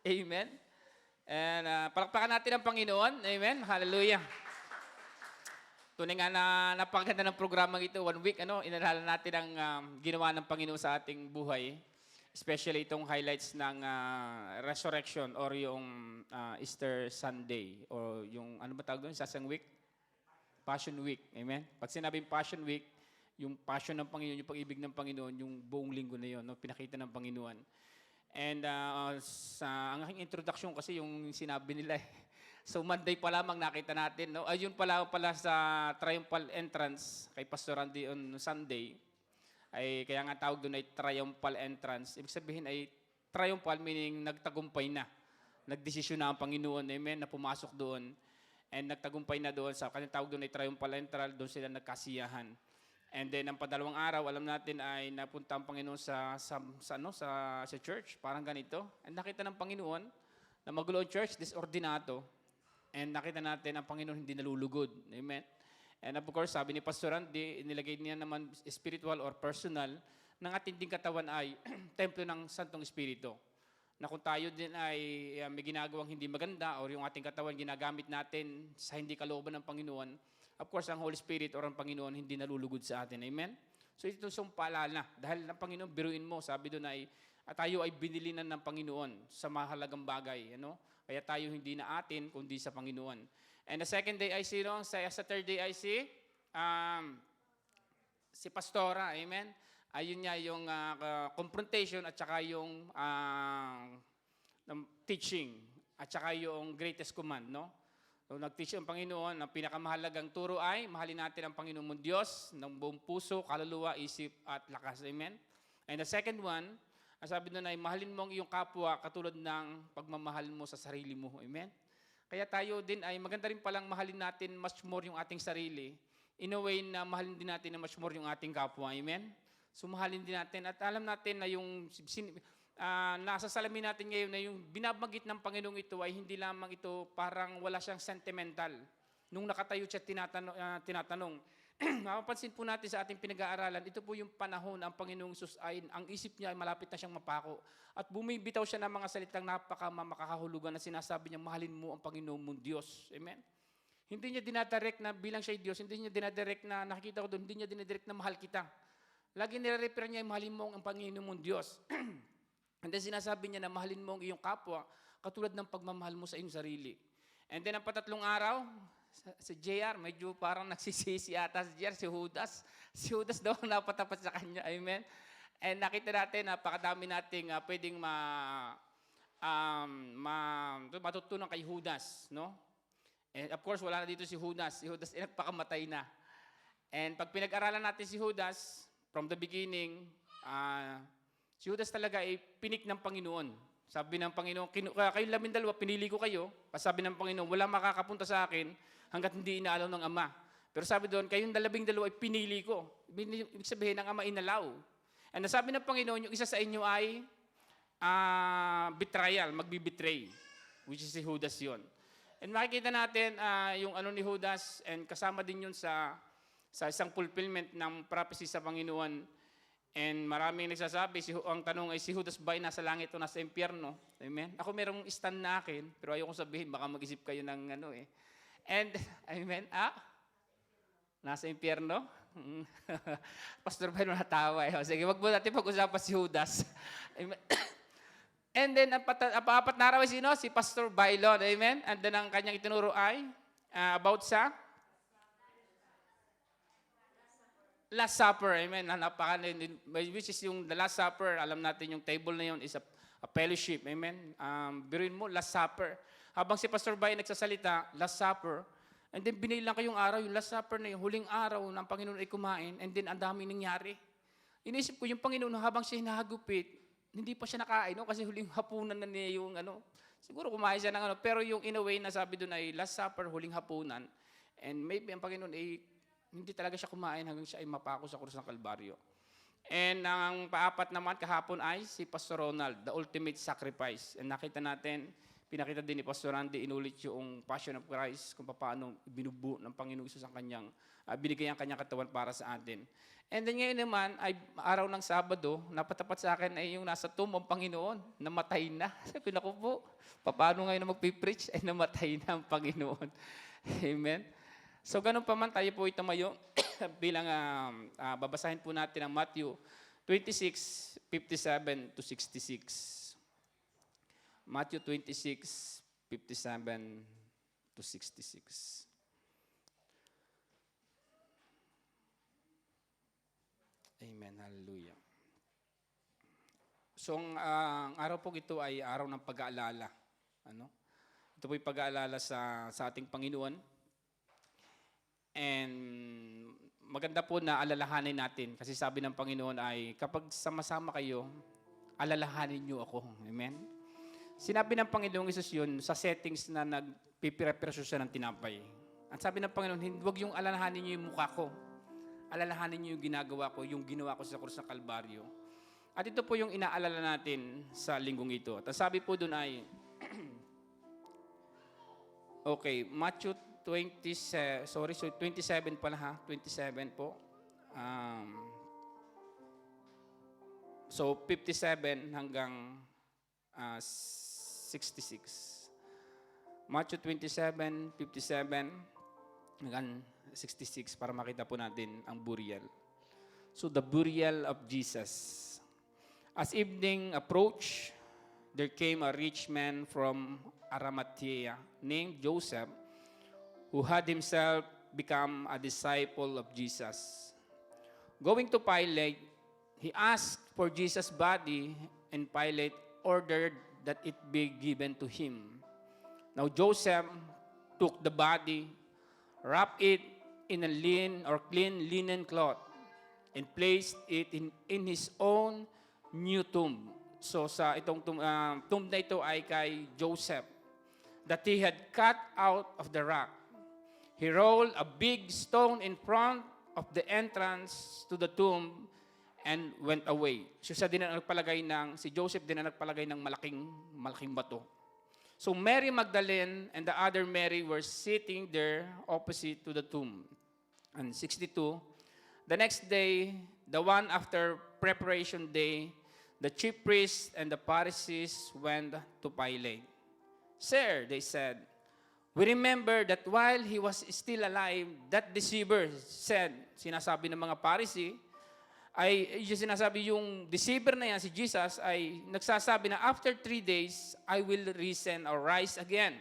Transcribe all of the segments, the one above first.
Amen. And palakpakan natin ang Panginoon. Amen. Hallelujah. Tunay nga na napakaganda ng programang ito. 1 week, inalala natin ang ginawa ng Panginoon sa ating buhay. Especially itong highlights ng resurrection or yung Easter Sunday or yung, ano ba tawag doon? Sasang week? Passion Week. Amen? Pag sinabing Passion Week, yung passion ng Panginoon, yung pag-ibig ng Panginoon, yung buong linggo na yun, pinakita ng Panginoon. And ang aking introduction kasi yung sinabi nila eh. So Monday pa lamang nakita natin, no? Ayun pala sa triumphal entrance kay Pastor Randy on Sunday. Ay kaya nga tawag doon ay triumphal entrance. Ibig sabihin ay triumphal meaning nagtagumpay na. Nagdesisyon na ang Panginoon, amen, na pumasok doon. And nagtagumpay na doon sa kanyang tawag doon ay triumphal entrance, doon sila nagkasiyahan. And then ang padalawang araw, alam natin ay napunta ang Panginoon sa church, parang ganito. And nakita ng Panginoon na magulo ang church, disordinato. And nakita natin ang Panginoon hindi nalulugod. Amen. And of course, sabi ni Pastor Randy, nilagay niya naman spiritual or personal, ng ating ding katawan ay templo ng Santong Espiritu. Na kung tayo din ay may ginagawang hindi maganda or yung ating katawan ginagamit natin sa hindi kalooban ng Panginoon, of course, ang Holy Spirit or ang Panginoon hindi nalulugod sa atin. Amen? So ito yung paalala. Dahil ng Panginoon, biruin mo, sabi doon ay, tayo ay binilinan ng Panginoon sa mahalagang bagay. Kaya tayo hindi na atin, kundi sa Panginoon. And the second day I see, sa third day I see, si Pastora, amen? Ayun niya yung confrontation at saka yung teaching at saka yung greatest command, no? So, nag-teach ang Panginoon, ang pinakamahalagang turo ay mahalin natin ang Panginoon mong Diyos ng buong puso, kaluluwa, isip at lakas. Amen? And the second one, ang sabi doon ay mahalin mo ang iyong kapwa katulad ng pagmamahal mo sa sarili mo. Amen? Kaya tayo din ay maganda rin palang mahalin natin much more yung ating sarili in a way na mahalin din natin na much more yung ating kapwa. Amen? So mahalin din natin at alam natin na yung nasa salamin natin ngayon na yung binabanggit ng Panginoong ito ay hindi lamang ito parang wala siyang sentimental. Nung nakatayo siya tinatanong, mapapansin po natin sa ating pinag-aaralan, ito po yung panahon ang Panginoong Sus ay ang isip niya ay malapit na siyang mapako. At bumibitaw siya ng mga salitang makakahulugan na sinasabi niya, mahalin mo ang Panginoong mong Diyos. Amen? Hindi niya dinadirect na bilang siya Diyos, hindi niya dinadirect na nakikita ko doon, hindi niya dinadirect na mahal kita. Lagi nire-refer niya, mahalin mo ang Panginoong mong Diyos. And then sinasabi niya na mahalin mo ang iyong kapwa katulad ng pagmamahal mo sa iyong sarili. And then ang patatlong araw, si JR, medyo parang nagsisisi ata si JR, si Judas. Si Judas daw napatapat sa kanya. Amen? And nakita natin, napakadami nating pwedeng matutunan kay Judas. No? And of course, wala na dito si Judas. Si Judas nagpakamatay na. And pag pinag-aralan natin si Judas, from the beginning, si Judas talaga ay pinik ng Panginoon. Sabi ng Panginoon, kayo 12, pinili ko kayo. Sabi ng Panginoon, wala makakapunta sa akin hanggat hindi inaalaw ng Ama. Pero sabi doon, kayong 12 ay pinili ko. Ibig sabihin, ang Ama inalaw. And sabi ng Panginoon, yung isa sa inyo ay betrayal, magbibetray. Which is si Judas yon. And makikita natin yung ni Judas, and kasama din yun sa isang fulfillment ng prophecy sa Panginoon. And maraming nagsasabi, ang tanong ay si Judas ba ay nasa langit o nasa impyerno? Amen? Ako merong stand na akin, pero ayoko sabihin, baka mag-isip kayo ng And, amen? Nasa impyerno? Pastor Bailon natawa eh. Sige, wag mo natin pag-usapan si Judas. Amen? And then, ang apat na araw ay sino? Si Pastor Bailon. Amen? And then, ang kanyang itinuro ay about sa Last Supper, amen. Which is yung the Last Supper, alam natin yung table na yun is a fellowship, amen. Biruin mo, Last Supper. Habang si Pastor Bay nagsasalita, Last Supper, and then binilang kayong araw, yung Last Supper na yung huling araw ng Panginoon ay kumain, and then ang dami nangyari. Inisip ko, yung Panginoon habang siya hinahagupit, hindi pa siya nakain, no? Kasi huling hapunan na niya yung siguro kumain siya ng pero yung in a way na sabi doon ay Last Supper, huling hapunan, and maybe ang Panginoon ay hindi talaga siya kumain hanggang siya ay mapako sa krus ng Kalbaryo. And ang paapat naman kahapon ay si Pastor Ronald, the ultimate sacrifice. And nakita natin, pinakita din ni Pastor Randy, inulit yung Passion of Christ, kung paano binubuo ng Panginoong Isus ang kanyang, binigay ang kanyang katawan para sa atin. And then ngayon naman, ay araw ng Sabado, napatapat sa akin ay yung nasa tomb ang Panginoon, namatay na. Sabi ko, naku po, paano ngayon na magpipreach, ay namatay na ang Panginoon. Amen. So ganun pa man, tayo po itumayo bilang babasahin po natin ang Matthew 26, 57 to 66. Matthew 26, 57 to 66. Amen. Hallelujah. So, ang araw po ito ay araw ng pag-aalala. Ano? Ito po ay pag-aalala sa ating Panginoon. And maganda po na alalahanin natin. Kasi sabi ng Panginoon ay, kapag sama-sama kayo, alalahanin niyo ako. Amen? Sinabi ng Panginoong Isus yun sa settings na nagpipreparasyon siya ng tinapay. At sabi ng Panginoon, huwag yung alalahanin niyo yung mukha ko. Alalahanin niyo yung ginagawa ko, yung ginawa ko sa krus ng Kalbaryo. At ito po yung inaalala natin sa linggong ito. At sabi po doon ay, okay, Matthew 27 pala ha, 27 po. So 57 hanggang 66. Matthew 27, 57 hanggang 66 para makita po natin ang burial. So the burial of Jesus. As evening approached, there came a rich man from Arimathea named Joseph, who had himself become a disciple of Jesus. Going to Pilate, he asked for Jesus' body, and Pilate ordered that it be given to him. Now Joseph took the body, wrapped it in a clean linen cloth, and placed it in his own new tomb. So sa itong tomb na ito ay kay Joseph, that he had cut out of the rock. He rolled a big stone in front of the entrance to the tomb and went away. So si Joseph din ang nagpalagay ng malaking bato. So Mary Magdalene and the other Mary were sitting there opposite to the tomb. And 62, the next day, the one after preparation day, the chief priests and the Pharisees went to Pilate. Sir, they said, we remember that while he was still alive, that deceiver said, sinasabi ng mga Pharisee, yung deceiver na yan, si Jesus, ay nagsasabi na after 3 days, I will rise again.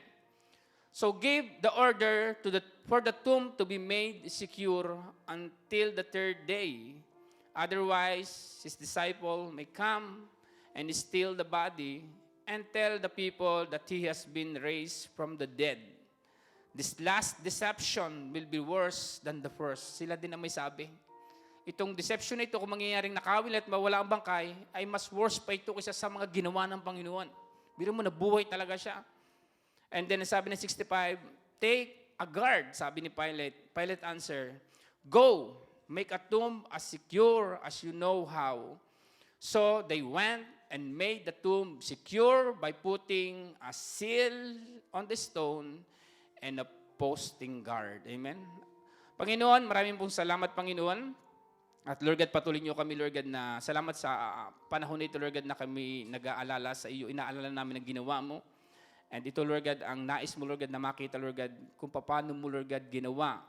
So give the order for the tomb to be made secure until the 3rd day. Otherwise, his disciple may come and steal the body and tell the people that he has been raised from the dead. This last deception will be worse than the first. Sila din ang may sabi. Itong deception na ito, kung mangyayaring nakawil at mawala ang bangkay, ay mas worse pa ito kaysa sa mga ginawa ng Panginoon. Biro mo, nabuhay talaga siya. And then sabi ng 65, take a guard, sabi ni Pilate. Pilate answered, go, make a tomb as secure as you know how. So they went and made the tomb secure by putting a seal on the stone and a posting guard. Amen? Panginoon, maraming pong salamat, Panginoon. At Lord God, patuloy niyo kami, Lord God, na salamat sa panahon nito, Lord God, na kami nag-aalala sa iyo. Inaalala namin ang ginawa mo. And ito, Lord God, ang nais mo, Lord God, na makita, Lord God, kung paano mo, Lord God, ginawa.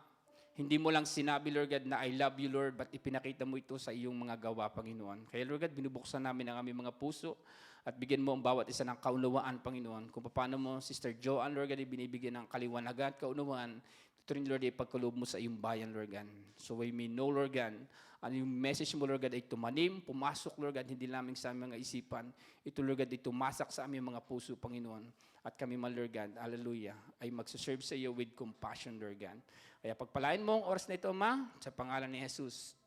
Hindi mo lang sinabi, Lord God, na I love you, Lord, but ipinakita mo ito sa iyong mga gawa, Panginoon. Kaya, Lord God, binubuksan namin ang aming mga puso at bigyan mo ang bawat isa ng kaunawaan, Panginoon. Kung paano mo, Sister Joanne, Lord God, binibigyan ng kaliwanagan, kaunawaan, ito rin, Lord, ipagkaloob mo sa iyong bayan, Lord God. So we may know, Lord God, ano yung message mo, Lord God, ay tumanim, pumasok, Lord God, hindi lamang sa aming mga isipan. Ito, Lord God, ay tumasak sa aming mga puso, Panginoon. At kami man, Lord God, hallelujah, ay magsaserve sa iyo with compassion, Lord God. Kaya pagpalain mo ang oras na ito, Ma, sa pangalan ni Jesus.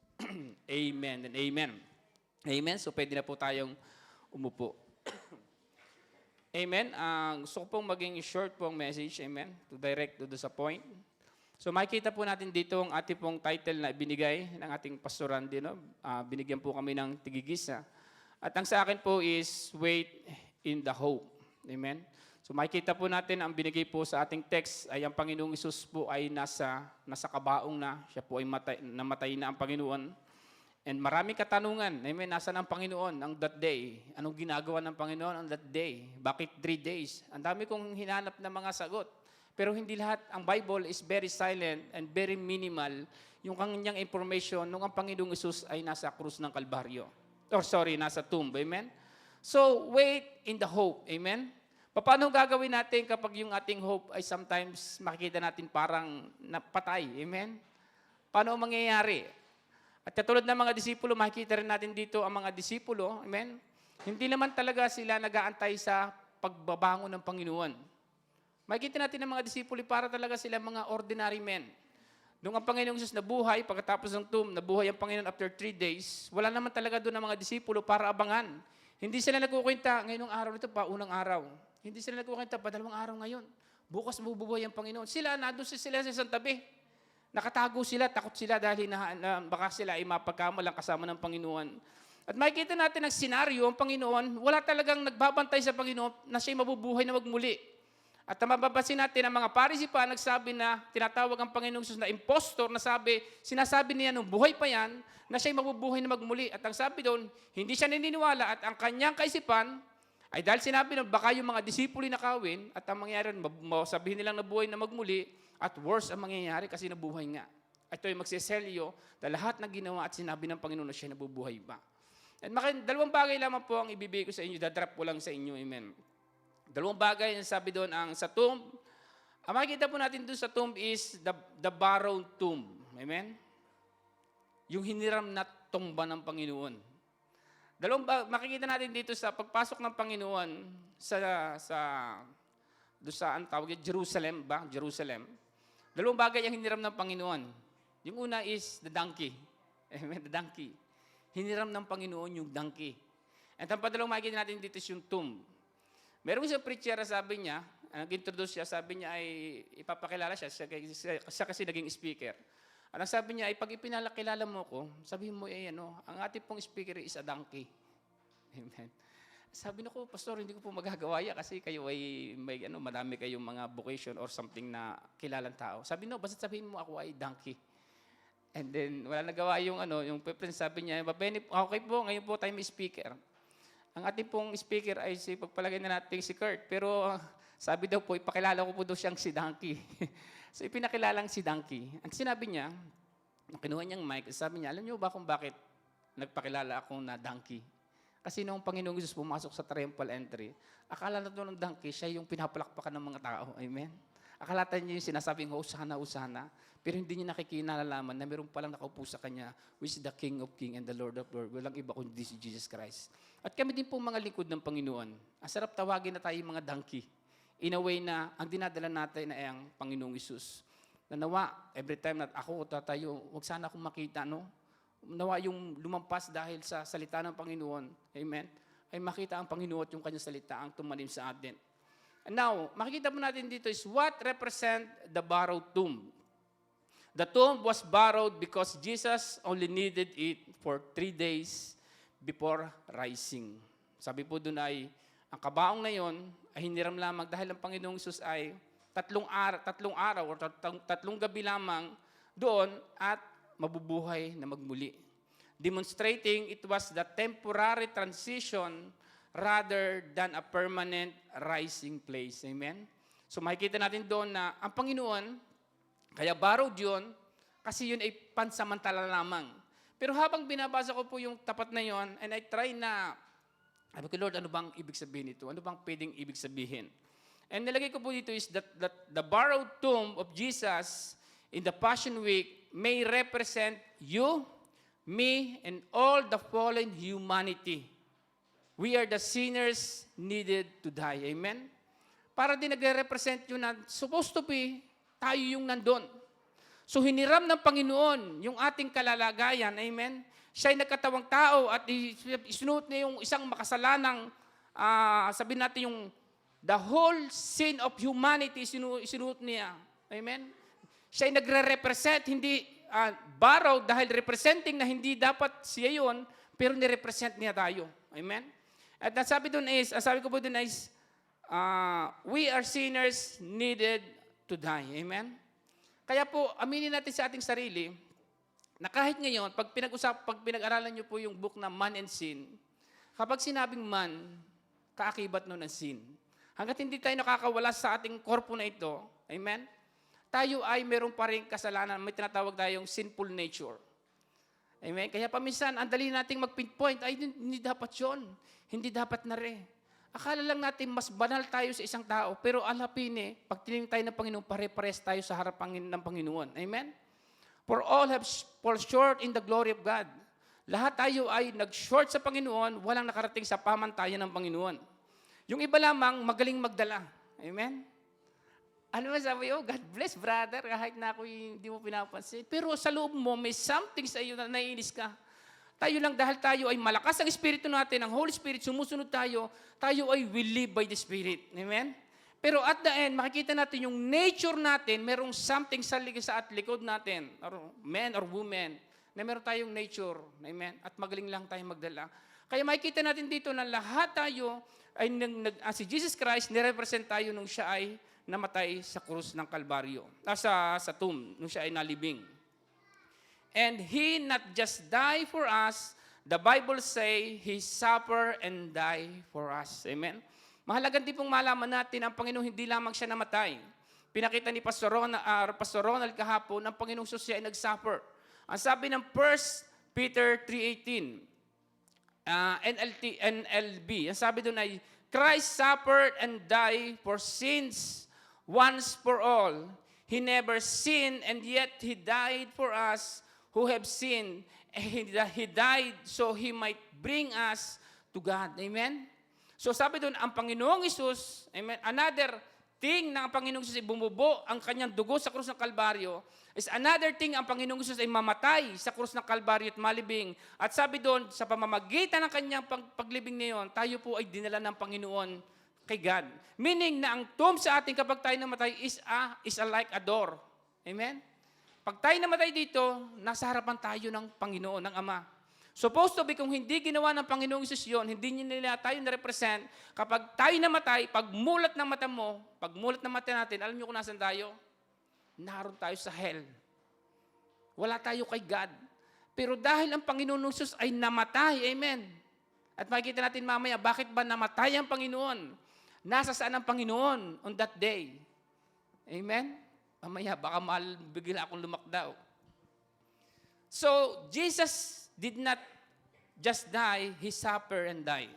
Amen and amen. Amen. So pwede na po tayong umupo. Amen. Gusto ko pong maging short pong message, amen, to direct to the point. So makikita po natin dito ang ating pong title na binigay ng ating pastoran din. No? Binigyan po kami ng tigigisa. At ang sa akin po is, wait in the hope. Amen? So makikita po natin ang binigay po sa ating text ay ang Panginoong Hesus po ay nasa kabaong na. Siya po ay namatay na ang Panginoon. And maraming katanungan. Amen? Nasaan ang Panginoon on that day? Anong ginagawa ng Panginoon on that day? Bakit 3 days? Ang dami kong hinanap na mga sagot. Pero hindi lahat. Ang Bible is very silent and very minimal yung kanyang information nung ang Panginoong Hesus ay nasa krus ng Kalbaryo. Nasa tomb. Amen? So, wait in the hope. Amen? Paano gagawin natin kapag yung ating hope ay sometimes makikita natin parang napatay? Amen? Paano mangyayari? At katulad ng mga disipulo, makikita rin natin dito ang mga disipulo, amen? Hindi naman talaga sila nag-aantay sa pagbabangon ng Panginoon. Makikita natin ang mga disipulo, para talaga sila mga ordinary men. Nung ang Panginoong Jesus nabuhay, pagkatapos ng tomb, nabuhay ang Panginoon after 3 days, wala naman talaga doon ang mga disipulo para abangan. Hindi sila nagkukwenta, ngayong araw nito pa, unang araw. Hindi sila nagkukwenta pa, 2 araw ngayon. Bukas mabubuhay ang Panginoon. Nandun sila sa isang tabi. Nakatago sila, takot sila dahil baka sila ay mapagkamalang kasama ng Panginoon. At makikita natin ang senaryo, ang Panginoon, wala talagang nagbabantay sa Panginoon na siya'y mabubuhay na magmuli. At mababasin natin ang mga Parisi pa nagsabi na tinatawag ang Panginoong Jesus na impostor, na sinasabi niya nung buhay pa yan, na siya'y mabubuhay na magmuli. At ang sabi doon, hindi siya naniniwala at ang kanyang kaisipan ay dahil sinabi na baka yung mga disipulo nakawin at ang mangyayari, sabihin nilang nabuhay na magmuli, at worse ang mangyayari kasi nabuhay nga. Ito ay magsiselyo na lahat na ginawa at sinabi ng Panginoon na siya nabubuhay pa. At 2 bagay lamang po ang ibibigay ko sa inyo, dadrap ko lang sa inyo, amen. 2 bagay ang sabi doon, ang sa tomb. Ang makikita po natin doon sa tomb is the borrowed tomb, amen. Yung hiniram na tumba ng Panginoon. Makikita natin dito sa pagpasok ng Panginoon ang tawag Jerusalem. Jerusalem. 2 bagay ang hiniram ng Panginoon. Yung una is the donkey. Amen, the donkey. Hiniram ng Panginoon yung donkey. At ang padalawang makikita natin dito is yung tomb. Meron isang preacher, sabi niya, nag-introduce siya, sabi niya ay ipapakilala siya kasi naging speaker. At ang sabi niya ay pag ipinakilala mo ko, sabihin mo ang ating pong speaker is a donkey. Amen. Sabi ko, Pastor, hindi ko po magagawa yan kasi kayo ay madami kayong mga vocation or something na kilalang tao. Sabi basta sabihin mo ako ay donkey. And then, wala nagawa yung prince, sabi niya, okay po, ngayon po tayo may speaker. Ang ating pong speaker ay pagpalagay na natin si Kurt. Pero sabi daw po, ipakilala ko po daw siyang si donkey. So, ipinakilalang si donkey. Ang sinabi niya, kinuha niyang mic, sabi niya, alam niyo ba kung bakit nagpakilala ako na donkey? Kasi nung Panginoong Jesus pumasok sa triumphal entry, akala na doon ng donkey, siya yung pinapalakpakan ng mga tao. Amen? Akala niya yung sinasabing, Hosanna, Hosanna. Pero hindi niya nakikinalalaman na meron palang nakaupo sa kanya, which is the King of Kings and the Lord of Lords. Walang iba kundi si Jesus Christ. At kami din po mga lingkod ng Panginoon. Ang sarap tawagin na tayo mga donkey. In a way na ang dinadala natin ay ang Panginoong Jesus. Nawa, every time na ako tatayo, huwag sana akong makita, nawa yung lumampas dahil sa salita ng Panginoon, amen, ay makita ang Panginoon at yung kanyang salita ang tumanim sa atin. And now, makikita mo natin dito is what represent the borrowed tomb. The tomb was borrowed because Jesus only needed it for 3 days before rising. Sabi po doon ay, ang kabaong na yon ay hiniram lamang dahil ang Panginoong Jesus ay tatlong araw o tatlong gabi lamang doon at mabubuhay na magmuli. Demonstrating it was the temporary transition rather than a permanent rising place. Amen? So makikita natin doon na ang Panginoon, kaya borrowed yun, kasi yun ay pansamantala lamang. Pero habang binabasa ko po yung tapat na yon, and I try na, sabi ko, Lord, ano bang ibig sabihin ito? Ano bang pwedeng ibig sabihin? And nilagay ko po dito is that the borrowed tomb of Jesus in the Passion Week may represent you, me, and all the fallen humanity. We are the sinners needed to die. Amen? Para din nagre-represent yun na supposed to be, tayo yung nandun. So hiniram ng Panginoon yung ating kalalagayan. Amen? Siya'y nagkatawang tao at isinuot niya yung isang makasalanang, sabihin natin yung the whole sin of humanity, isinuot niya. Amen? Siya'y nagre-represent, hindi borrowed dahil representing na hindi dapat siya yun, pero nirepresent niya tayo. Amen? At sabi ko po doon is, we are sinners needed to die. Amen? Kaya po, aminin natin sa ating sarili na kahit ngayon, pag pinag-aralan niyo po yung book na Man and Sin, kapag sinabing man, kaakibat nun ang sin. Hanggat hindi tayo nakakawala sa ating korpo na ito, amen? Tayo ay meron pa rin kasalanan, may tinatawag tayong sinful nature. Amen? Kaya paminsan, ang dali nating mag-pinpoint, ay hindi dapat yun. Hindi dapat na rin. Akala lang natin mas banal tayo sa isang tao, pero alapin pag tinignan tayo ng Panginoon, pare-pares tayo sa harapan ng Panginoon. Amen? For all have fall short in the glory of God. Lahat tayo ay nag-short sa Panginoon, walang nakarating sa pamantayan ng Panginoon. Yung iba lamang, magaling magdala. Amen? Ano masabi mo? God bless, brother, kahit na ako hindi mo pinapansin. Pero sa loob mo, may something sa iyo na naiinis ka. Tayo lang dahil tayo ay malakas ang Espiritu natin, ang Holy Spirit, sumusunod tayo ay will live by the Spirit. Amen? Pero at the end, makikita natin yung nature natin, merong something sa likod natin, or man or woman, na meron tayong nature. Amen? At magaling lang tayong magdala. Kaya makikita natin dito na lahat tayo ay, si Jesus Christ, nirepresent tayo nung siya ay namatay sa krus ng Kalbaryo, sa tomb, nung siya ay nalibing. And He not just died for us, the Bible say, He suffered and died for us. Amen? Mahalagang din pong malaman natin ang Panginoon hindi lamang siya namatay. Pinakita ni Pastor Ronald kahapon, ang Panginoong Jesus siya ay nag-suffer. Ang sabi ng 1 Peter 3:18, NLB, ang sabi doon ay, Christ suffered and died for sins once for all. He never sinned and yet He died for us who have sinned. He died so He might bring us to God. Amen? So sabi doon, ang Panginoong Isus, amen, another thing na ang Panginoong Isus ay bumubo ang kanyang dugo sa krus ng Kalbaryo, is another thing ang Panginoong Isus ay mamatay sa krus ng Kalbaryo at malibing. At sabi doon, sa pamamagitan ng kanyang paglibing na yun, tayo po ay dinala ng Panginoon kay God. Meaning na ang tomb sa atin kapag tayo namatay is like a door. Amen? Pag tayo namatay dito, nasa harapan tayo ng Panginoon, ng Ama. Supposed to be, kung hindi ginawa ng Panginoong Isus yun, hindi nila tayo na-represent, kapag tayo namatay, pag mulat ng mata mo, pag mulat ng mata natin, alam niyo kung nasan tayo? Naroon tayo sa hell. Wala tayo kay God. Pero dahil ang Panginoong Isus ay namatay, amen. At makikita natin mamaya, bakit ba namatay ang Panginoon? Nasa saan ang Panginoon on that day? Amen? Mamaya, baka bigla akong lumakdaw. So, Jesus did not just die, He suffered and died.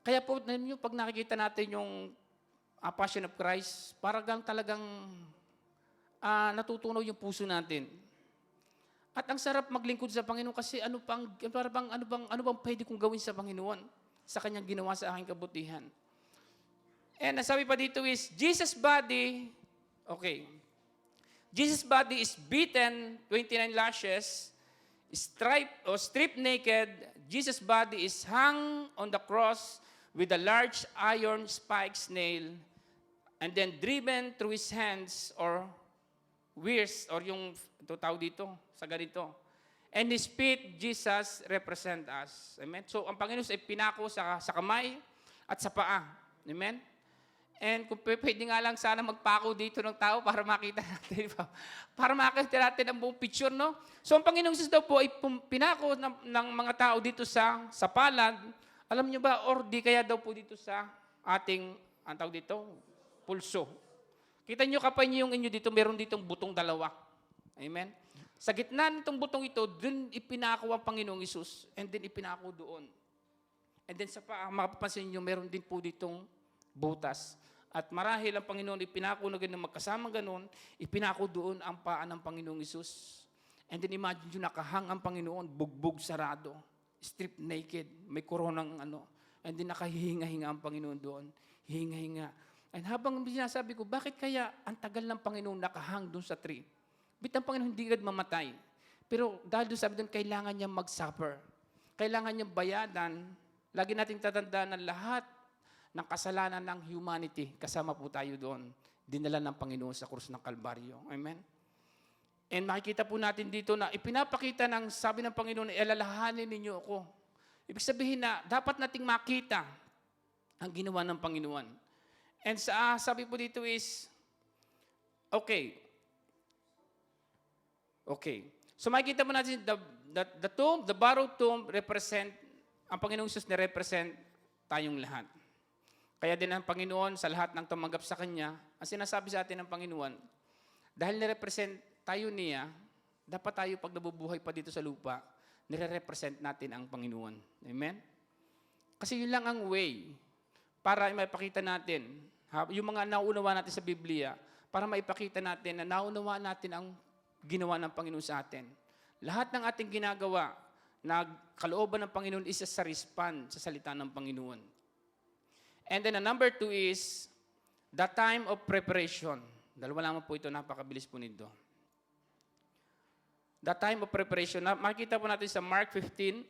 Kaya po, pag nakikita natin yung Passion of Christ, parang talagang natutunaw yung puso natin. At ang sarap maglingkod sa Panginoon kasi ano bang pwede kong gawin sa Panginoon sa kanyang ginawa sa aking kabutihan. And nasabi pa dito is, Jesus' body is beaten 29 lashes, stripped naked. Jesus' body is hung on the cross with a large iron spikes nail, and then driven through His hands or wrists, or yung tawag dito, sa ganito. And His feet, Jesus represent us. Amen? So, ang Panginoon ay pinako sa kamay at sa paa. Amen? And kung pwede nga lang sana magpako dito ng tao para makita natin, para makita natin ang buong picture, no? So, ang Panginoong Jesus daw po ay pinako ng mga tao dito sa palad. Alam niyo ba, or di kaya daw po dito sa ating, ang tawag dito, pulso. Kita niyo kapag yung inyo dito, meron ditong butong dalawa. Amen? Sa gitna nitong butong ito, dun ipinako ang Panginoong Isus, and then ipinako doon. And then sa makapapansin niyo, meron din po ditong butas. At marahil ang Panginoon ipinako na ganun, magkasama ganun, ipinako doon ang paa ng Panginoong Isus. And then imagine nyo, nakahang ang Panginoon, bugbog sarado, stripped naked, may koronang and then nakahihinga-hinga ang Panginoon doon. Hinga-hinga. And habang sinasabi ko, bakit kaya ang tagal ng Panginoon nakahang doon sa tree? Bit ang Panginoon hindi agad mamatay. Pero dahil doon sabi doon, kailangan niya mag-suffer. Kailangan niya bayadan. Lagi nating tatandaan na lahat ng kasalanan ng humanity, kasama po tayo doon, dinala ng Panginoon sa krus ng Kalbaryo. Amen? And makikita po natin dito na ipinapakita ng sabi ng Panginoon, alalahanin ninyo ako. Ibig sabihin na dapat nating makita ang ginawa ng Panginoon. And sabi po dito is, okay. So makikita mo natin, the tomb, the borrowed tomb represent, ang Panginoong Jesus na-represent tayong lahat. Kaya din ang Panginoon sa lahat ng tumanggap sa Kanya, ang sinasabi sa atin ng Panginoon, dahil na-represent tayo niya, dapat tayo pag nabubuhay pa dito sa lupa, nire-represent natin ang Panginoon. Amen? Kasi yun lang ang way para maipakita natin, yung mga nauunawa natin sa Biblia, para maipakita natin na nauunawa natin ang ginawa ng Panginoon sa atin. Lahat ng ating ginagawa na kalooban ng Panginoon is sa respond sa salita ng Panginoon. And then number 2 is the time of preparation. Dalawa lamang po ito, napakabilis po nito. The time of preparation. Makikita po natin sa Mark 15,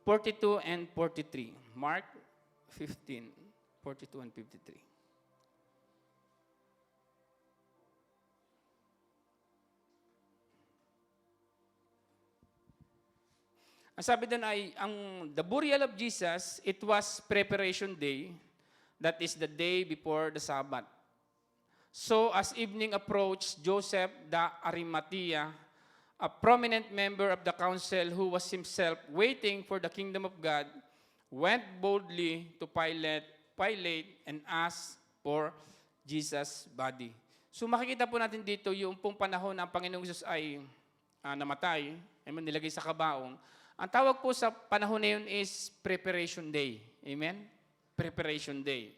42 and 43. Mark 15, 42 and 53. Ang sabi doon ay, the burial of Jesus, it was preparation day. That is the day before the Sabbath. So as evening approached, Joseph the Arimathea, a prominent member of the council who was himself waiting for the kingdom of God, went boldly to Pilate and asked for Jesus' body. So makikita po natin dito yung pong panahon na ang Panginoong Jesus ay namatay, ay nilagay sa kabaong. Ang tawag po sa panahon na yun is preparation day. Amen? Preparation day.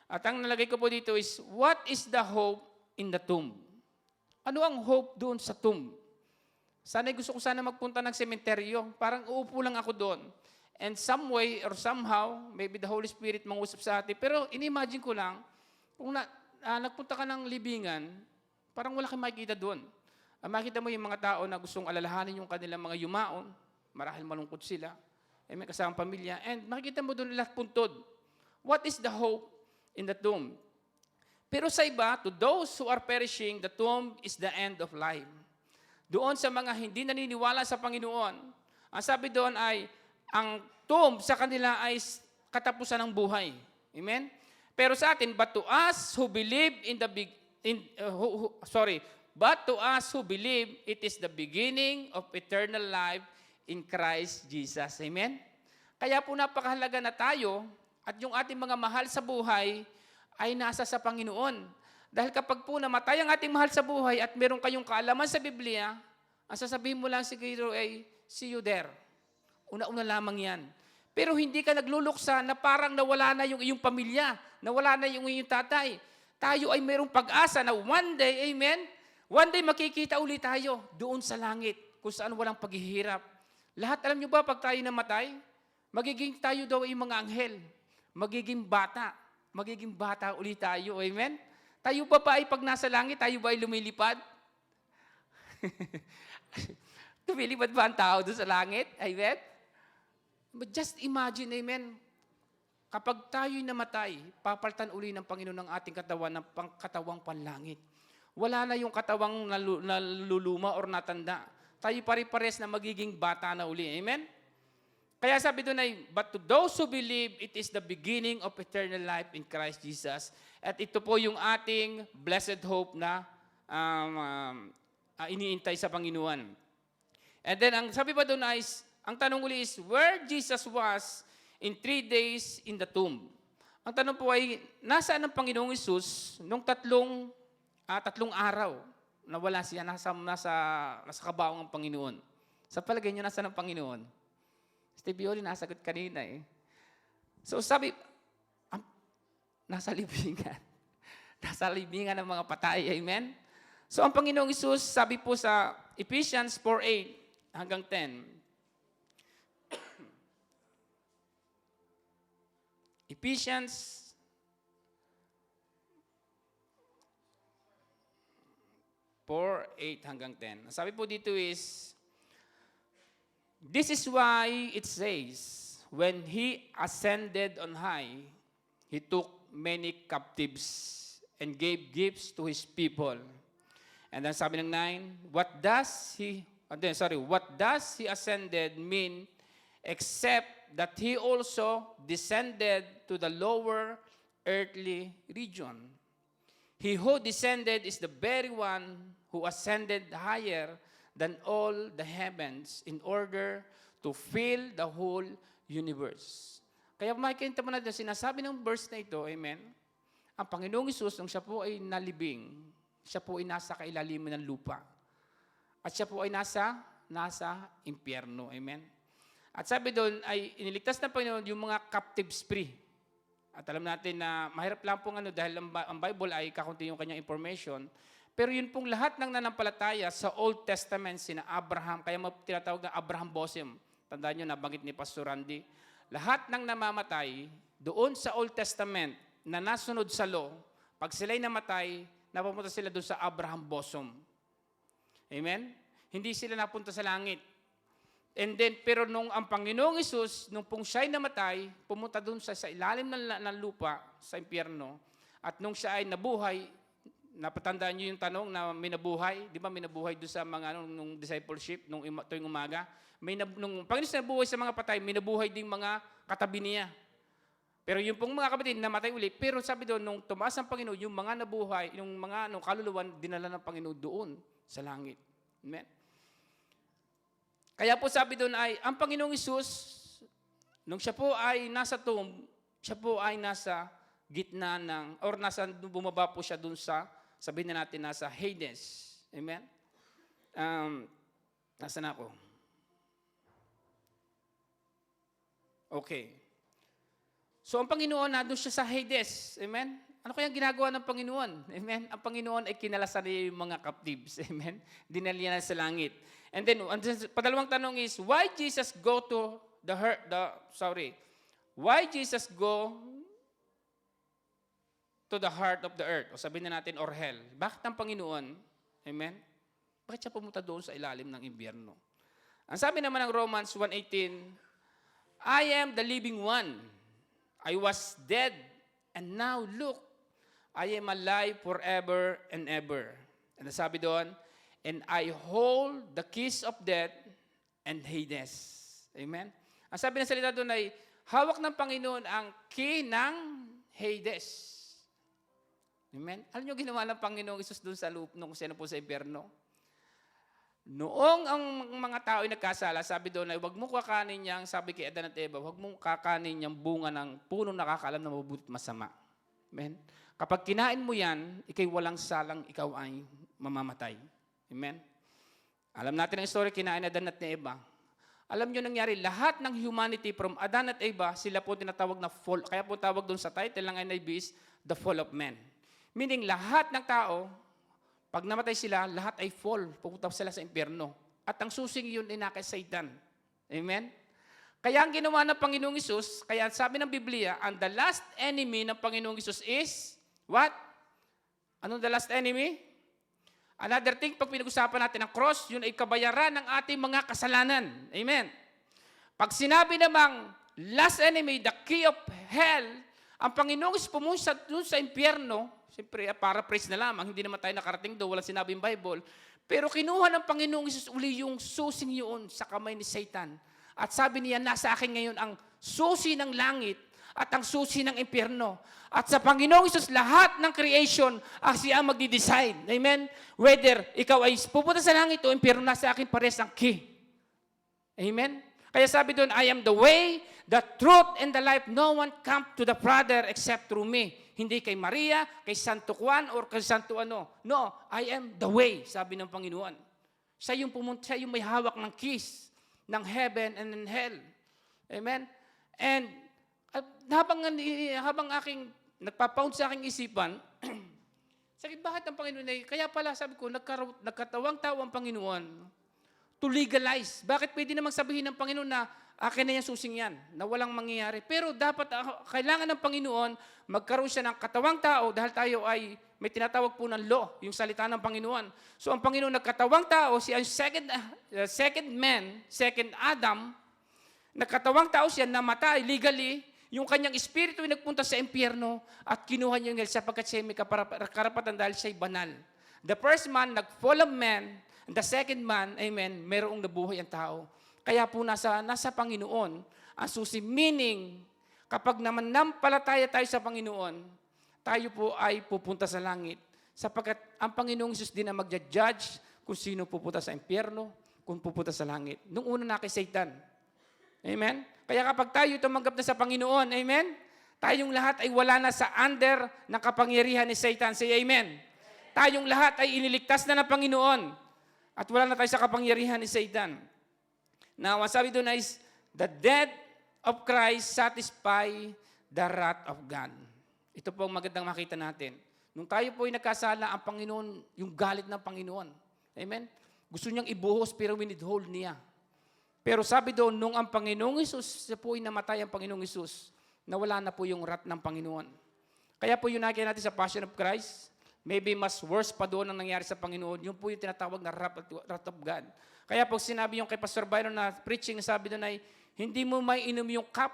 At ang nalagay ko po dito is, what is the hope in the tomb? Ano ang hope doon sa tomb? Gusto ko sana magpunta ng sementeryo. Parang uupo lang ako doon. And some way or somehow, maybe the Holy Spirit mangusap sa atin. Pero inimagine ko lang, kung nagpunta ka ng libingan, parang wala kang makikita doon. Makita mo yung mga tao na gustong alalahanin yung kanilang mga yumaon, marahil malungkot sila, may kasamang pamilya, and makikita mo doon lahat puntod. What is the hope in the tomb? Pero sa iba, to those who are perishing, the tomb is the end of life. Doon sa mga hindi naniniwala sa Panginoon, ang sabi doon ay, ang tomb sa kanila ay katapusan ng buhay. Amen? Pero sa atin, but to us who believe but to us who believe, it is the beginning of eternal life in Christ Jesus. Amen? Kaya po napakahalaga na tayo at yung ating mga mahal sa buhay ay nasa sa Panginoon. Dahil kapag po namatay ang ating mahal sa buhay at meron kayong kaalaman sa Biblia, ang sasabihin mo lang siguro ay, see you there. Una-una lamang yan. Pero hindi ka nagluluksa na parang nawala na yung iyong pamilya, nawala na yung iyong tatay. Tayo ay mayroong pag-asa na one day, amen, one day makikita ulit tayo doon sa langit kung saan walang paghihirap. Lahat, alam nyo ba, pag tayo namatay, magiging tayo daw ay mga anghel. Magiging bata ulit tayo. Amen? Tayo ba ay pag nasa langit, tayo ba ay lumilipad? Lumilipad ba ang tao doon sa langit? Amen? But just imagine, amen, kapag tayo'y namatay, papalitan uli ng Panginoon ng ating katawan ng katawang panlangit. Wala na yung katawang naluluma or natanda. Tayo pare-pares na magiging bata na uli. Amen? Kaya sabi doon ay, but to those who believe, it is the beginning of eternal life in Christ Jesus. At ito po yung ating blessed hope na iniintay sa Panginoon. And then, ang sabi pa doon ay, ang tanong uli is, where Jesus was in 3 days in the tomb. Ang tanong po ay, nasaan ang Panginoong Hesus nung tatlong araw na wala siya, nasa kabaong ang Panginoon. Sa palagay niyo, nasaan ang Panginoon? Steve Yoli, nasagot kanina eh. So sabi, nasa libingan. Nasa libingan ng mga patay. Amen? So ang Panginoong Hesus, sabi po sa Ephesians 4:8 hanggang 10, Ephesians 4:8 hanggang 10. Sabi po dito is, this is why it says, when He ascended on high, He took many captives and gave gifts to His people. And then sabi ng 9, what does He ascended mean except that he also descended to the lower earthly region. He who descended is the very one who ascended higher than all the heavens in order to fill the whole universe. Kaya makikita mo na dyan, sinasabi ng verse na ito, amen, ang Panginoong Hesus, nung siya po ay nalibing, siya po ay nasa kailaliman ng lupa. At siya po ay nasa impyerno, amen. At sabi doon ay iniligtas ng Panginoon yung mga captives free. At alam natin na mahirap lang pong dahil ang Bible ay kakunti yung kanyang information. Pero yun pong lahat ng nanampalataya sa Old Testament, sina Abraham, kaya tinatawag na Abraham bosom. Tandaan nyo, nabanggit ni Pastor Randy. Lahat ng namamatay doon sa Old Testament na nasunod sa law, pag sila'y namatay, napupunta sila doon sa Abraham bosom. Amen? Hindi sila napunta sa langit. And then, pero nung ang Panginoong Hesus, nung pong siya'y namatay, pumunta doon sa ilalim ng lupa, sa impyerno, at nung siya ay nabuhay, napatandaan niyo yung tanong na may nabuhay, di ba may nabuhay doon sa mga nung discipleship, nung tuwing umaga, nung Panginoon nabuhay sa mga patay, may nabuhay din mga katabi niya. Pero yung pong mga kapatid, namatay uli, pero sabi doon, nung tumaas ang Panginoon, yung mga nabuhay, yung mga kaluluwan, dinala ng Panginoon doon sa langit. Amen? Kaya po sabi doon ay, ang Panginoong Hesus, nung siya po ay nasa tomb, siya po ay nasa gitna ng, or bumaba po siya doon sa, sabihin na natin, nasa Hades. Amen? Nasaan ako? Okay. So ang Panginoon, nandun siya sa Hades. Amen? Ano kayang ginagawa ng Panginoon? Amen? Ang Panginoon ay kinalasan niya yung mga captives. Amen? Dinala na sa langit. And then, padalawang tanong is, why Jesus go to why Jesus go to the heart of the earth? O sabihin na natin, or hell. Bakit ang Panginoon? Amen? Bakit siya pumunta doon sa ilalim ng impyerno? Ang sabi naman ng Romans 1:18, I am the living one. I was dead, and now look, I am alive forever and ever. And sabi doon, and I hold the keys of death and Hades. Amen? Ang sabi ng salita doon ay, hawak ng Panginoon ang key ng Hades. Amen? Alam niyo ginawa ng Panginoong Hesus doon sa loop nung sino po sa impyerno? Noong ang mga tao ay nagkasala, sabi doon ay, huwag mo kakanin niyang, sabi kay Adan at Eva, huwag mo kakanin niyang bunga ng punong nakakaalam na mabuti at masama. Amen? Kapag kinain mo yan, ikay walang salang, ikaw ay mamamatay. Amen? Alam natin ang story, kinain Adan at Eva. Alam nyo nangyari, lahat ng humanity from Adan at Eva, sila po tinatawag na fall. Kaya po tawag doon sa title ng NIV is the fall of man. Meaning, lahat ng tao, pag namatay sila, lahat ay fall. Pupunta sila sa impyerno. At ang susing yun ay kay Satan. Amen? Kaya ang ginawa ng Panginoong Hesus, kaya sabi ng Biblia, ang the last enemy ng Panginoong Hesus is, what? Anong the last enemy? Another thing, pag pinag-usapan natin ang cross, yun ay kabayaran ng ating mga kasalanan. Amen. Pag sinabi namang last enemy, the key of hell, ang Panginoong is pumunta doon sa impyerno, siyempre, paraphrase na lamang, hindi naman tayo nakarating doon, walang sinabi yung Bible, pero kinuha ng Panginoong Hesus uli yung susing yun sa kamay ni Satan. At sabi niya, nasa akin ngayon ang susi ng langit at ang susi ng impyerno. At sa Panginoong Hesus, lahat ng creation siya ang magdi-decide. Amen? Whether ikaw ay pupunta sa langit o impyerno, nasa akin pares ang key. Amen? Kaya sabi doon, I am the way, the truth, and the life. No one come to the Father except through me. Hindi kay Maria, kay Santo Juan, or kay Santo ano. No, I am the way, sabi ng Panginoon. Siya yung pumunta, siya yung may hawak ng keys ng heaven and in hell. Amen? And habang aking nagpapound sa aking isipan, sabi, bakit ang Panginoon ay, kaya pala sabi ko, nagkatawang-tawa ang Panginoon to legalize. Bakit pwede namang sabihin ng Panginoon na akin na yung susing yan, na walang mangyayari. Pero dapat, kailangan ng Panginoon, magkaroon siya ng katawang tao dahil tayo ay may tinatawag po ng law, yung salita ng Panginoon. So ang Panginoon nagkatawang tao, siya ang second man, second Adam, nagkatawang tao siya, namatay legally, yung kanyang espiritu ay nagpunta sa impyerno at kinuha niya yung hell sapagkat siya may karapatan dahil siya'y banal. The first man, nag-fall of man, and the second man, amen, mayroong nabuhay ang tao. Kaya po nasa Panginoon ang susi. Meaning, kapag naman nampalataya tayo sa Panginoon, tayo po ay pupunta sa langit. Sapagkat ang Panginoong Isus din ang magja-judge kung sino pupunta sa impyerno, kung pupunta sa langit. Nung una na kay Satan. Amen? Kaya kapag tayo tumanggap na sa Panginoon, amen? Tayong lahat ay wala na sa under ng kapangyarihan ni Satan. Say amen. Tayong lahat ay iniligtas na ng Panginoon. At wala na tayo sa kapangyarihan ni Satan. Now, ang sabi doon is, the death of Christ satisfy the wrath of God. Ito po ang magandang makita natin. Nung tayo po ay nagkasala, ang Panginoon, yung galit ng Panginoon. Amen? Gusto niyang ibuhos pero winithhold niya. Pero sabi doon, nung ang Panginoong Isus, siya po ay namatay ang Panginoong Isus, nawala na po yung wrath ng Panginoon. Kaya po yun nakikita natin sa Passion of Christ, maybe mas worse pa doon ang nangyari sa Panginoon. Yung po yung tinatawag na wrath of God. Kaya pag sinabi yung kay Pastor Byron na preaching, sabi doon ay, hindi mo may inom yung cup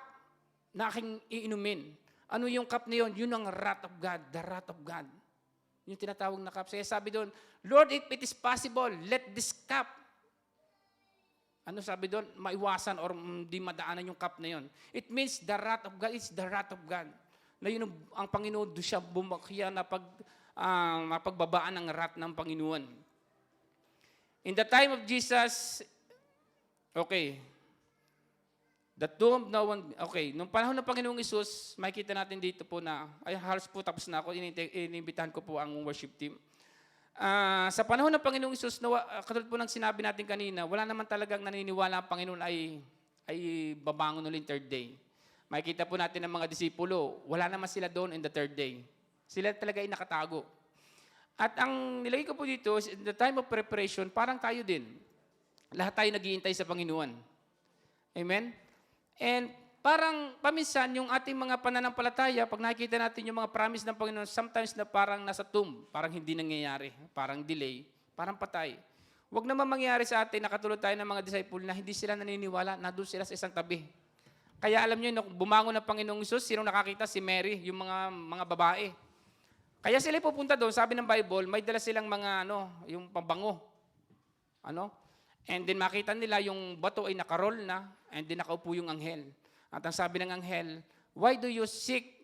na aking iinumin. Ano yung cup na yun? Yun ang wrath of God, the wrath of God. Yung tinatawag na cup. Kaya sabi doon, Lord, if it is possible, let this cup, ano sabi doon? Maiwasan or di madaanan yung cup na yun. It means the wrath of God is the wrath of God. Na yun ang Panginoon doon siya bumakya na mapagbabaan ng wrath ng Panginoon. In the time of Jesus, okay, the tomb, no one, okay, nung panahon ng Panginoong Isus, makikita natin dito po na, ay halos po tapos na ako, inimbitahan ko po ang worship team. Sa panahon ng Panginoong Isus, katulad po ng sinabi natin kanina, wala naman talagang naniniwala ang Panginoon ay babangon ulit third day. Makikita po natin ng mga disipulo, wala naman sila doon in the third day. Sila talaga ay nakatago. At ang nilagay ko po dito, in the time of preparation, parang tayo din. Lahat tayo naghihintay sa Panginoon. Amen? And parang paminsan, yung ating mga pananampalataya, pag nakikita natin yung mga promise ng Panginoon, sometimes na parang nasa tomb, parang hindi nangyayari, parang delay, parang patay. Huwag naman mangyari sa atin, nakatulad tayo ng mga disciple na hindi sila naniniwala, nandun sila sa isang tabi. Kaya alam nyo, bumangon ng Panginoong Isus, sinong nakakita? Si Mary, yung mga babae. Kaya sila pupunta doon, sabi ng Bible, may dala silang mga, yung pambango. And then makita nila yung bato ay nakarol na, and then nakaupo yung anghel. At ang sabi ng anghel, why do you seek,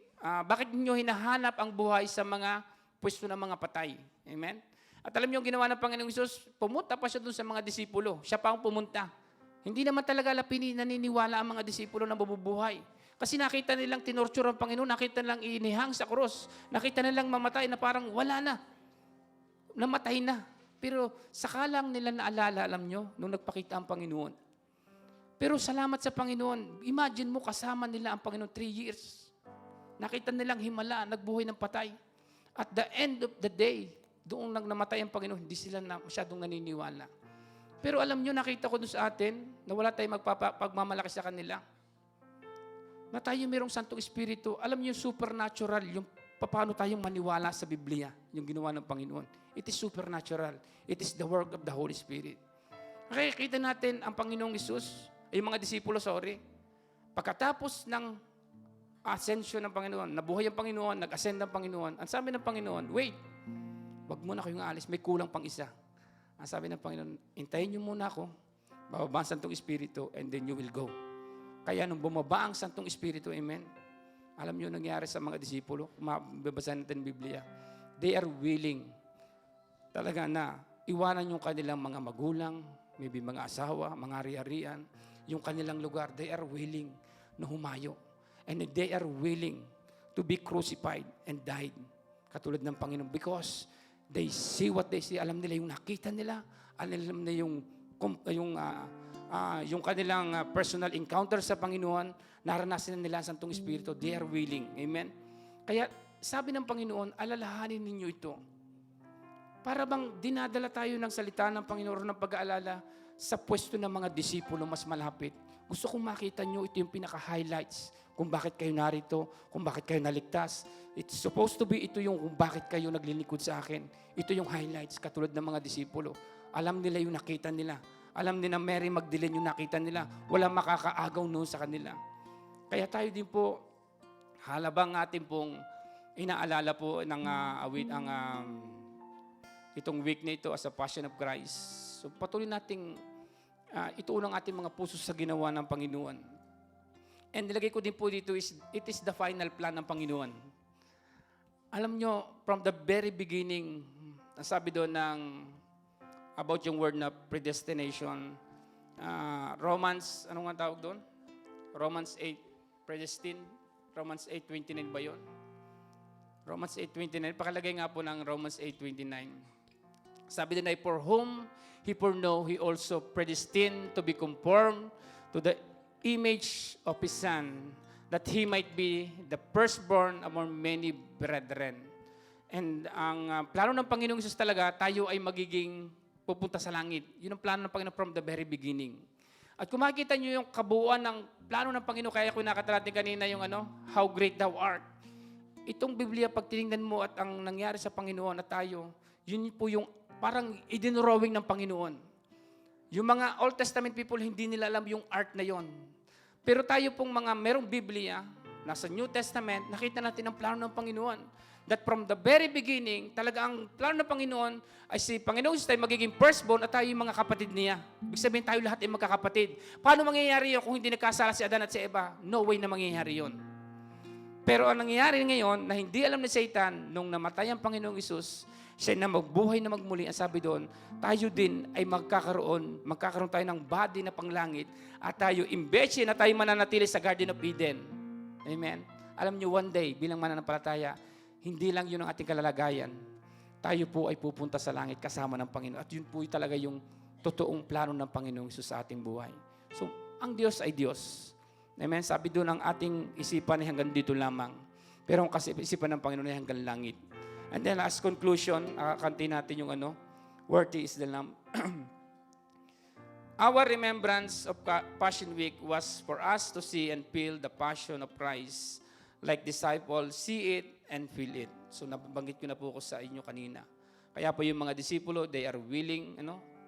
bakit niyo hinahanap ang buhay sa mga pwesto ng mga patay? Amen? At alam niyo yung ginawa ng Panginoong Isus, pumunta pa siya doon sa mga disipulo. Siya pa ang pumunta. Hindi naman talaga naniniwala ang mga disipulo na mabubuhay. Kasi nakita nilang tinorture ang Panginoon, nakita nilang inihang sa cross, nakita nilang mamatay na parang wala na. Namatay na. Pero saka lang nila naalala, alam nyo, nung nagpakita ang Panginoon. Pero salamat sa Panginoon, imagine mo kasama nila ang Panginoon 3 years. Nakita nilang himala, nagbuhay ng patay. At the end of the day, doon nang namatay ang Panginoon, hindi sila masyadong naniniwala. Pero alam nyo, nakita ko doon sa atin, na wala tayong magpagmamalaki sa kanila. Na tayo mayroong Santong Espiritu. Alam nyo, supernatural, yung paano tayong maniwala sa Biblia, yung ginawa ng Panginoon. It is supernatural. It is the work of the Holy Spirit. Nakikita natin ang Panginoong Isus, yung mga disipulo, pagkatapos ng ascension ng Panginoon, nabuhay ang Panginoon, nag-ascend ang Panginoon, ang sabi ng Panginoon, wait, wag muna kayong alis, may kulang pang isa. Ang sabi ng Panginoon, hintayin niyo muna ako, bababa ang Santong Espiritu, and then you will go. Kaya nung bumaba ang Santong Espiritu, amen, alam niyo nangyari sa mga disipulo, mababasa natin ang Biblia, they are willing talaga na iwanan yung kanilang mga magulang, maybe mga asawa, mga ari-arian, yung kanilang lugar, they are willing na humayo. And they are willing to be crucified and died. Katulad ng Panginoon. Because they see what they see. Alam nila yung nakita nila. Alam nila yung kanilang personal encounter sa Panginoon. Naranasan nila ang Santong Espiritu. They are willing. Amen? Kaya sabi ng Panginoon, alalahanin ninyo ito. Para bang dinadala tayo ng salita ng Panginoon ng pag-aalala sa pwesto ng mga disipulo mas malapit. Gusto kong makita nyo, ito yung pinaka-highlights kung bakit kayo narito, kung bakit kayo naligtas. It's supposed to be ito yung kung bakit kayo naglilingkod sa akin. Ito yung highlights, katulad ng mga disipulo. Alam nila yung nakita nila. Alam nila Mary Magdalene yung nakita nila. Walang makakaagaw noon sa kanila. Kaya tayo din po, halabang atin pong inaalala po ng itong week na ito as a Passion of Christ. So patuloy nating ituon ang ating mga puso sa ginawa ng Panginoon. And nilagay ko din po dito is, it is the final plan ng Panginoon. Alam nyo, from the very beginning, nasabi doon ng about yung word na predestination, Romans, ano nga tawag doon? Romans 8, predestined. Romans 8:29 ba yun? Romans 8:29. Pakalagay nga po ng Romans 8:29. Sabi din ay, for whom He foreknow, He also predestined to be conformed to the image of His Son, that He might be the firstborn among many brethren. And ang plano ng Panginoong Isus talaga, tayo ay magiging pupunta sa langit. Yun ang plano ng Panginoon from the very beginning. At kung makikita nyo yung kabuuan ng plano ng Panginoon, kaya kung nakatala natin kanina yung how great thou art. Itong Biblia, pag tinignan mo at ang nangyari sa Panginoon at tayo, yun po yung parang idinrawing ng Panginoon. Yung mga Old Testament people, hindi nila alam yung art na yon. Pero tayo pong mga merong Biblia, nasa New Testament, nakita natin ang plano ng Panginoon. That from the very beginning, talaga ang plano ng Panginoon ay si Panginoon ay magiging firstborn at tayo yung mga kapatid niya. Ibig sabihin tayo lahat ay magkakapatid. Paano mangyayari yun kung hindi nagkasala si Adan at si Eva? No way na mangyayari yun. Pero ang nangyayari ngayon na hindi alam ni Satan nung namatay ang Panginoong Isus, siya na magbuhay na magmuli, ang sabi doon, tayo din ay magkakaroon tayo ng body na panglangit at tayo, imbes na tayo mananatili sa Garden of Eden. Amen? Alam niyo, one day, bilang mananampalataya, hindi lang yun ang ating kalalagayan. Tayo po ay pupunta sa langit kasama ng Panginoon. At yun po talaga yung totoong plano ng Panginoong Isus sa ating buhay. So, ang Diyos ay Diyos. Amen? Sabi doon, ang ating isipan ay hanggang dito lamang. Pero ang isipan ng Panginoon ay hanggang langit. And then as conclusion, kanti natin yung worthy is the Lamb. Our remembrance of Passion Week was for us to see and feel the passion of Christ. Like disciples, see it and feel it. So nabanggit ko na po ko sa inyo kanina. Kaya po yung mga disipulo, they are willing,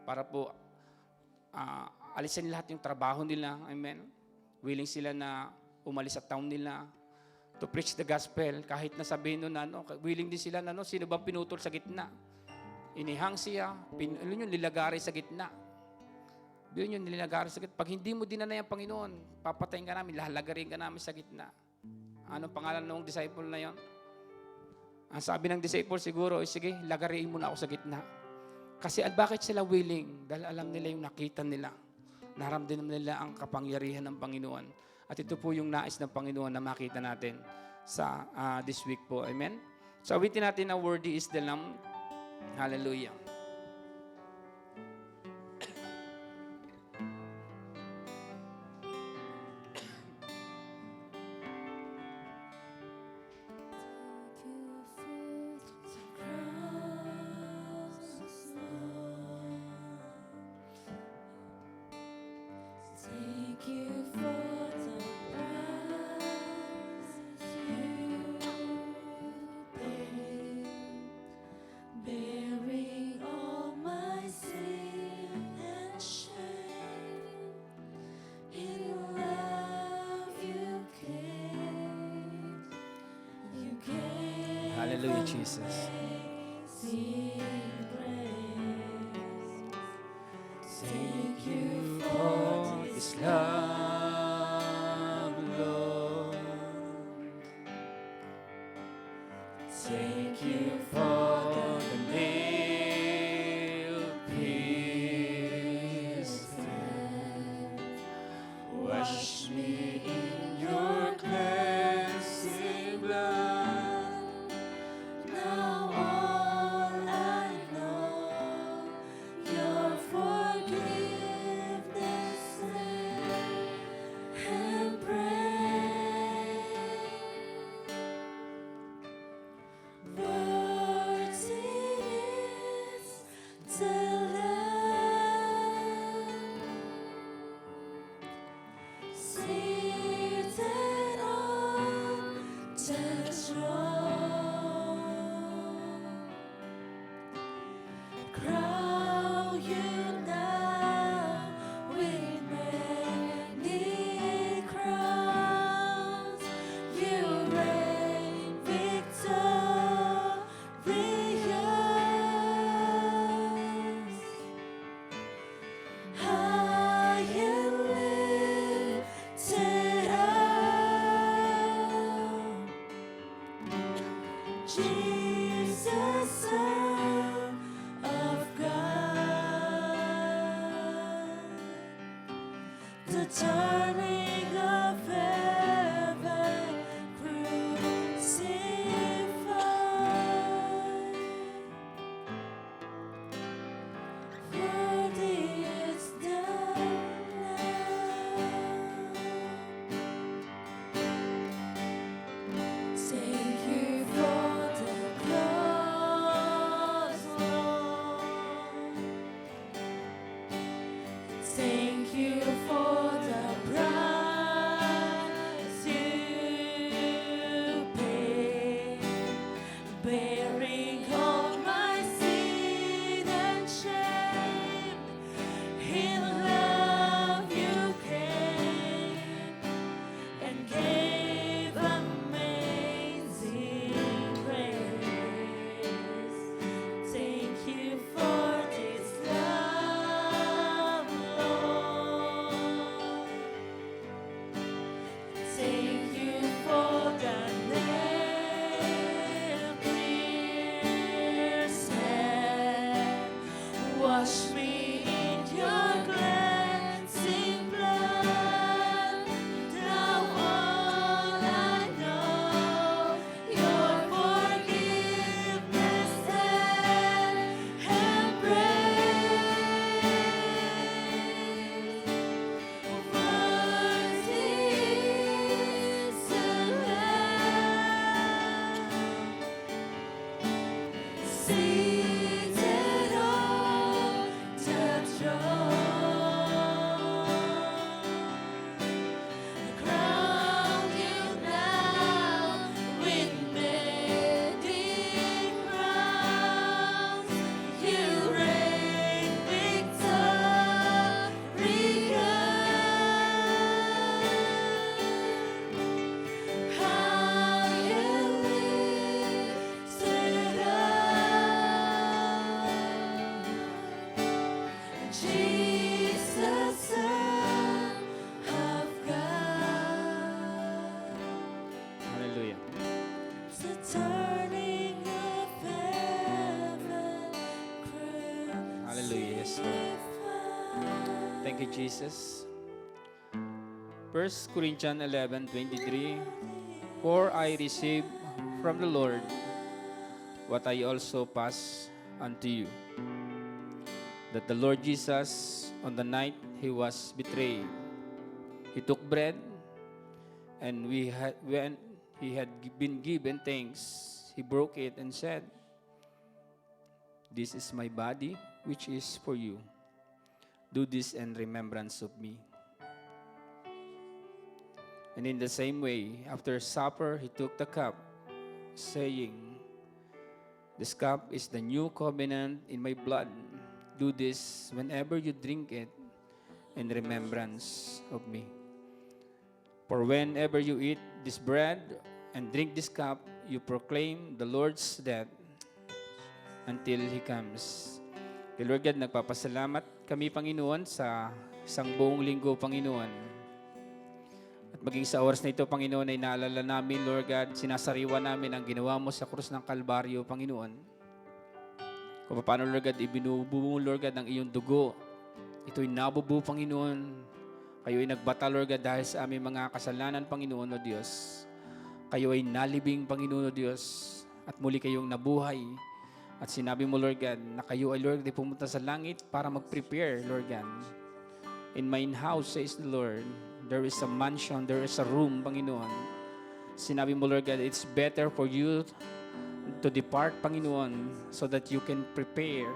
para po alisin lahat yung trabaho nila. Amen. Willing sila na umalis sa town nila to preach the gospel. Kahit na sabihin nun willing din sila sino bang pinutol sa gitna? Inihang siya, nilagari sa gitna. Yun yung nilagari sa gitna. Pag hindi mo dinanay ang Panginoon, papatayin ka namin, lahalagarin ka namin sa gitna. Anong pangalan ng disciple na yon? Ang sabi ng disciple siguro, sige, lagariin mo na ako sa gitna. Kasi bakit sila willing? Dahil alam nila yung nakita nila. Naramdaman nila ang kapangyarihan ng Panginoon. At ito po yung nais ng Panginoon na makita natin sa this week po. Amen? So awitin natin na worthy is the Lamb. Hallelujah. Hallelujah, Jesus. Thank you for this love, Lord. Thank you for the nail pierced hands. Wash me in your cleansing blood. Now all I know, your forgiveness and praise. Jesus, Son of God, the turning of heaven crucified. Worthy is the Lamb. Thank you for the cross, Lord. Thank you for the price you paid, bearing all my sin and shame. In love you came and gave amazing grace. Thank you for this love, Lord. Thank you for the nail-pierced hands. Wash me in your cleansing blood. Now all I know, your forgiveness and embrace. Worthy is the Lamb, seated on the throne. Crown you now with many crowns. You reign victorious. High and lifted up, Jesus, Son of God. Hallelujah. The turning of heaven Hallelujah, yes, Lord. crucified. Thank you, Jesus. 1 Corinthians 11:23. For I received from the Lord what I also pass unto you, that the Lord Jesus, on the night he was betrayed, he took bread, and when he had been given thanks, he broke it and said, "This is my body, which is for you. Do this in remembrance of me." And in the same way, after supper, he took the cup, saying, "This cup is the new covenant in my blood. Do this whenever you drink it in remembrance of me. For whenever you eat this bread and drink this cup, you proclaim the Lord's death until He comes." Kay Lord God, nagpapasalamat kami, Panginoon, sa isang buong linggo, Panginoon. At maging sa oras na ito, Panginoon, ay naalala namin, Lord God, sinasariwa namin ang ginawa mo sa krus ng Kalbaryo, Panginoon. Kung paano, Lord God, ibinubuo mo, Lord God, ang iyong dugo. Ito'y nabubuo, Panginoon. Kayo ay nagbata, Lord God, dahil sa aming mga kasalanan, Panginoon, O Diyos. Kayo ay nalibing, Panginoon, O Diyos. At muli kayong nabuhay. At sinabi mo, Lord God, na kayo ay, Lord, ay pumunta sa langit para mag-prepare, Lord God. In mine house, says the Lord, there is a mansion, there is a room, Panginoon. Sinabi mo, Lord God, it's better for you to depart, Panginoon, so that you can prepare,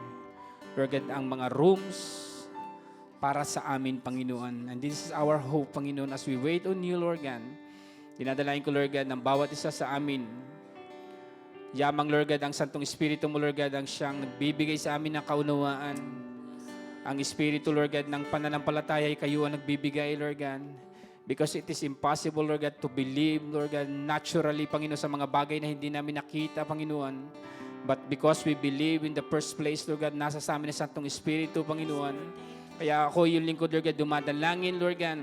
Lord God, ang mga rooms para sa amin, Panginoon. And this is our hope, Panginoon, as we wait on you, Lord God. Dinadalain ko, Lord God, ng bawat isa sa amin. Yamang, Lord God, ang Santong Espiritu mo, Lord God, ang siyang nagbibigay sa amin ng kaunawaan. Ang Espiritu, Lord God, ng pananampalataya ay kayo ang nagbibigay, Lord God. Because it is impossible, Lord God, to believe, Lord God, naturally, Panginoon, sa mga bagay na hindi namin nakita, Panginoon. But because we believe in the first place, Lord God, nasa sa amin ang Santong Espiritu, Panginoon. Kaya ako, yung lingkod, Lord God, dumadalangin, Lord God,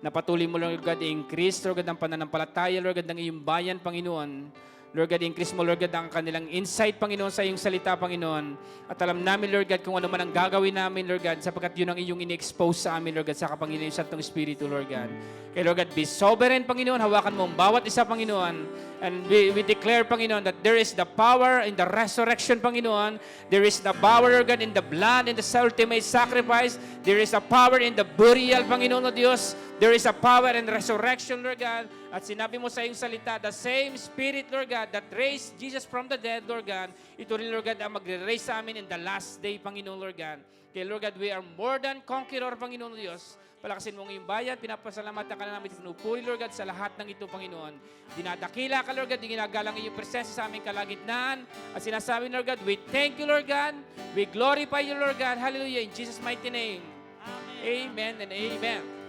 na patuloy mo, Lord God, i-increase, Lord God, ang pananampalataya, Lord God, ng iyong bayan, Panginoon, Lord God, increase mo, Lord God, ang kanilang insight, Panginoon, sa iyong salita, Panginoon. At alam namin, Lord God, kung ano man ang gagawin namin, Lord God, sapagkat yun ang iyong ini-expose sa amin, Lord God, sa Panginoon, yung Santong Espiritu, Lord God. Kaya, Lord God, be sovereign, Panginoon. Hawakan mo ang bawat isa, Panginoon. And we declare, Panginoon, that there is the power in the resurrection, Panginoon. There is the power, Lord God, in the blood, in the ultimate sacrifice. There is a power in the burial, Panginoon o Diyos. There is a power in resurrection, Lord God. At sinabi mo sa iyong salita, the same Spirit, Lord God, that raised Jesus from the dead, Lord God, ito rin, Lord God, ang magre-raise sa amin in the last day, Panginoon, Lord God. Kaya, Lord God, we are more than conqueror, Panginoon Diyos. Palakasin mo ang iyong bayan, pinapasalamatan ka na namin, pinupuri, Lord God, sa lahat ng ito, Panginoon. Dinadakila ka, Lord God, ginagalang iyong presensya sa aming kalagitnaan. At sinasabi, Lord God, we thank you, Lord God. We glorify you, Lord God. Hallelujah. In Jesus' mighty name. Amen and amen.